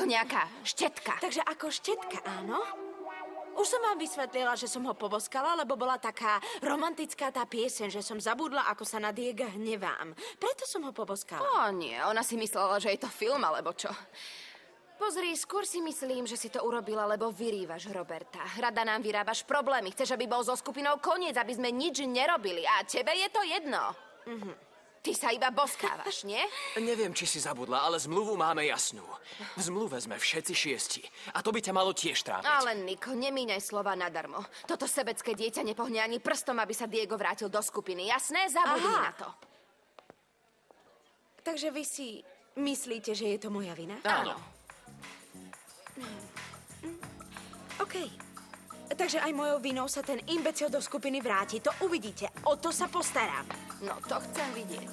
ako nejaká štetka. Takže ako štetka, áno? Už som vám vysvetlila, že som ho poboskala, lebo bola taká romantická tá pieseň, že som zabudla, ako sa na Diega hnevám. Preto som ho poboskala. Nie, ona si myslela, že je to film, alebo čo. Pozri, skôr si myslím, že si to urobila, lebo vyrývaš Roberta. Rada nám vyrábaš problémy. Chceš, aby bol so skupinou koniec, aby sme nič nerobili. A tebe je to jedno. Ty sa iba boskávaš, nie? Neviem, či si zabudla, ale zmluvu máme jasnú. V zmluve sme všetci 6. A to by ťa malo tiež trápiť. Ale Niko, nemíňaj slova nadarmo. Toto sebecké dieťa nepohne ani prstom, aby sa Diego vrátil do skupiny. Jasné? Zabudni na to. Takže vy si myslíte, že je to moja vina? Áno. OK. Takže aj mojou vinou sa ten imbecil do skupiny vráti. To uvidíte. O to sa postarám. No, to chcem vidieť.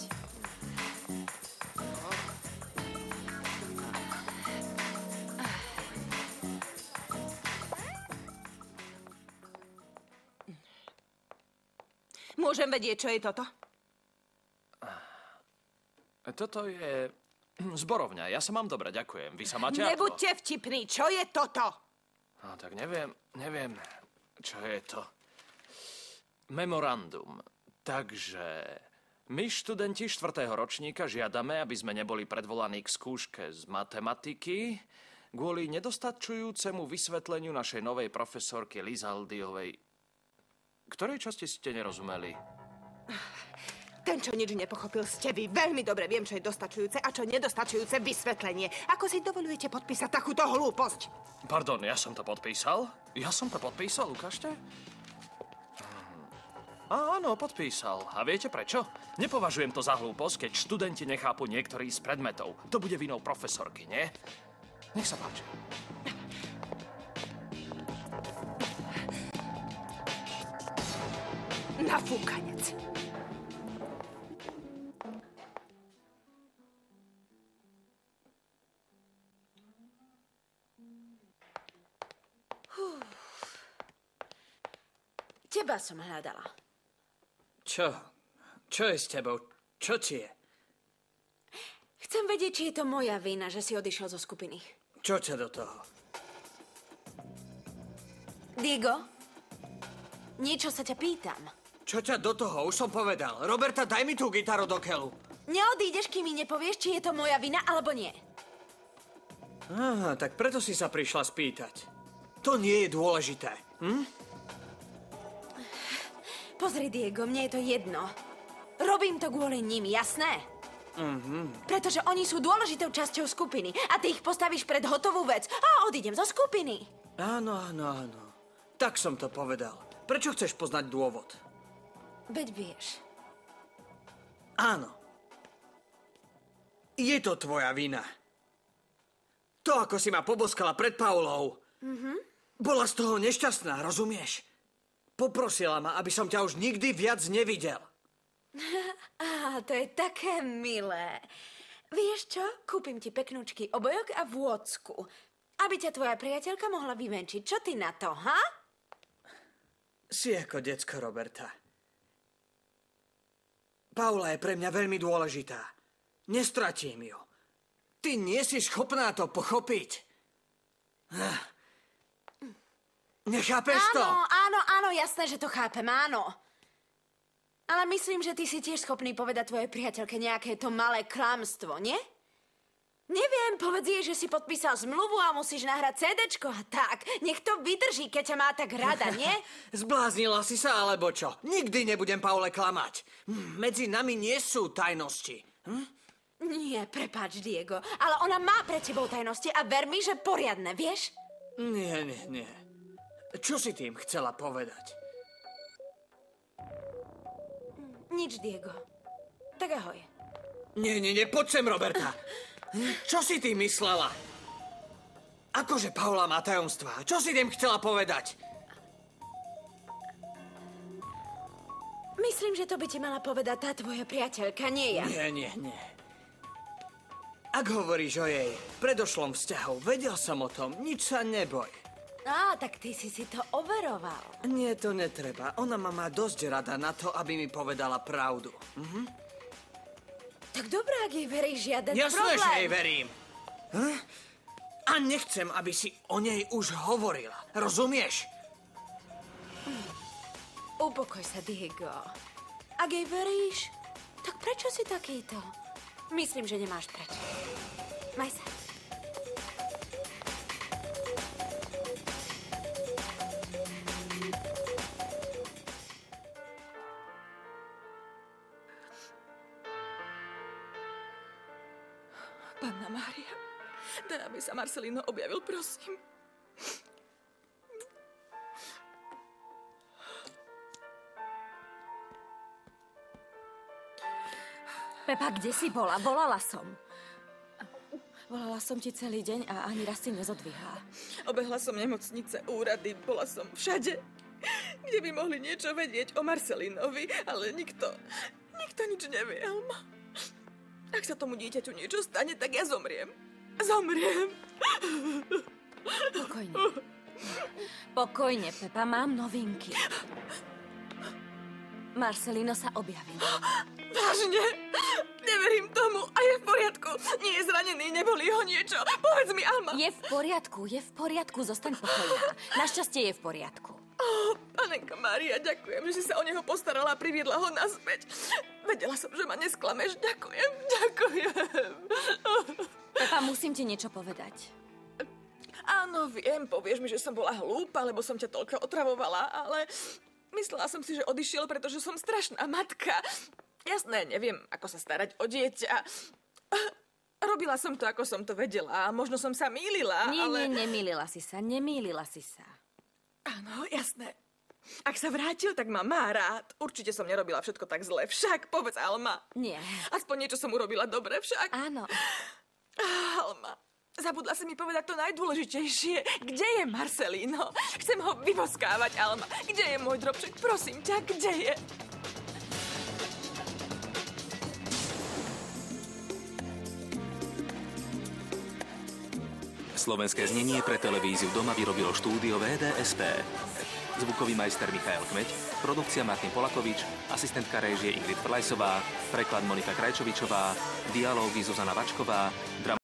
Môžem vedieť, čo je toto? Toto je zborovňa. Ja sa mám dobre, ďakujem. Vy sa máte Nebuďte vtipný. Čo je toto? No, tak neviem, čo je to. Memorandum. Takže my, študenti 4. ročníka, žiadame, aby sme neboli predvolaní k skúške z matematiky kvôli nedostačujúcemu vysvetleniu našej novej profesorky Lizaldiovej. Ktorej časti ste nerozumeli? Ten, čo nič nepochopil, ste vy. Veľmi dobre viem, čo je dostačujúce a čo nedostačujúce vysvetlenie. Ako si dovolujete podpísať takúto hlúposť? Pardon, ja som to podpísal? Ja som to podpísal, ukážte? Áno, podpísal. A viete prečo? Nepovažujem to za hlúposť, keď študenti nechápu niektorý z predmetov. To bude vinou profesorky, nie? Nech sa páči. Nafúkanec. Teba som hľadala. Čo? Čo je s tebou? Čo ti je? Chcem vedieť, či je to moja vina, že si odišiel zo skupiny. Čo ťa do toho? Diego, niečo sa ťa pýtam. Čo ťa do toho? Už som povedal. Roberta, daj mi tú gitaru do keľu. Neodídeš, kým mi nepovieš, či je to moja vina, alebo nie. Aha, tak preto si sa prišla spýtať. To nie je dôležité. Pozri, Diego, mne je to jedno. Robím to kvôli nim, jasné? Pretože oni sú dôležitou časťou skupiny a ty ich postavíš pred hotovú vec a odídem zo skupiny. Áno. Tak som to povedal. Prečo chceš poznať dôvod? Veď vieš. Áno. Je to tvoja vina. To, ako si ma poboskala pred Paulou. Bola z toho nešťastná, rozumieš? Poprosila ma, aby som ťa už nikdy viac nevidel. To je také milé. Vieš čo? Kúpim ti peknúčky obojok a vôcku. Aby ťa tvoja priateľka mohla vyvenčiť. Čo ty na to, ha? Si ako decko, Roberta. Paula je pre mňa veľmi dôležitá. Nestratím ju. Ty nie si schopná to pochopiť. Nechápeš to? Áno, jasné, že to chápem, áno. Ale myslím, že ty si tiež schopný povedať tvojej priateľke nejaké to malé klamstvo, nie? Neviem, povedz jej, že si podpísal zmluvu a musíš nahrať CDčko a tak. Nech to vydrží, keď ťa má tak rada, nie? Zbláznila si sa, alebo čo? Nikdy nebudem Paule klamať. Medzi nami nie sú tajnosti. Nie, prepáč, Diego, ale ona má pred tebou tajnosti a ver mi, že poriadne, vieš? Nie. Čo si tým chcela povedať? Nič, Diego. Tak ahoj. Nie, poď sem, Roberta. Čo si tým myslela? Akože Paula má tajomstvá? Čo si tým chcela povedať? Myslím, že to by ti mala povedať tá tvoja priateľka, nie ja. Nie. Ak hovoríš o jej predošlom vzťahu, vedel som o tom, nič sa neboj. Tak ty si to overoval. Nie, to netreba. Ona ma má dosť rada na to, aby mi povedala pravdu. Tak dobré, ak jej veríš, žiaden Jasné, problém. že jej verím. A Ja nechcem, aby si o nej už hovorila. Rozumieš? Upokoj sa, Diego. Ak jej veríš, tak prečo si takýto? Myslím, že nemáš prečo. Maj sa. Panna Mária, daj, aby sa Marcelino objavil, prosím. Pepa, kde si bola? Volala som. Volala som ti celý deň a ani raz si nezodvihla. Obehla som nemocnice, úrady, bola som všade, kde by mohli niečo vedieť o Marcelinovi, ale nikto nič nevie, Alma. Ak sa tomu dieťaťu niečo stane, tak ja zomriem. Zomriem. Pokojne. Pokojne, Pepa, mám novinky. Marcelino sa objavil. Vážne? Neverím tomu. A je v poriadku. Nie je zranený, neboli ho niečo. Povedz mi, Alma. Je v poriadku, zostaň pokojná. Našťastie je v poriadku. Panenka Mária, ďakujem, že si sa o neho postarala a priviedla ho naspäť. Vedela som, že ma nesklameš. Ďakujem. Pepa, musím ti niečo povedať. Áno, viem, povieš mi, že som bola hlúpa, lebo som ťa toľko otravovala, ale myslela som si, že odišiel, pretože som strašná matka. Jasné, neviem, ako sa starať o dieťa. Robila som to, ako som to vedela. Možno som sa mýlila, ale... Nemýlila si sa. Áno, jasné. Ak sa vrátil, tak ma má rád. Určite som nerobila všetko tak zle. Však, povedz, Alma. Nie. Aspoň niečo som urobila dobre, však. Áno. Alma, zabudla si mi povedať to najdôležitejšie. Kde je Marcelino? Chcem ho vyboskávať, Alma. Kde je môj drobček? Prosím ťa, kde je? Slovenské znenie pre televíziu Doma vyrobilo štúdio VDSP. Zvukový majster Michael Kmeď, produkcia Martin Polakovič, asistentka réžie Ingrid Frlajsová, preklad Monika Krajčovičová, dialógy Zuzana Vačková,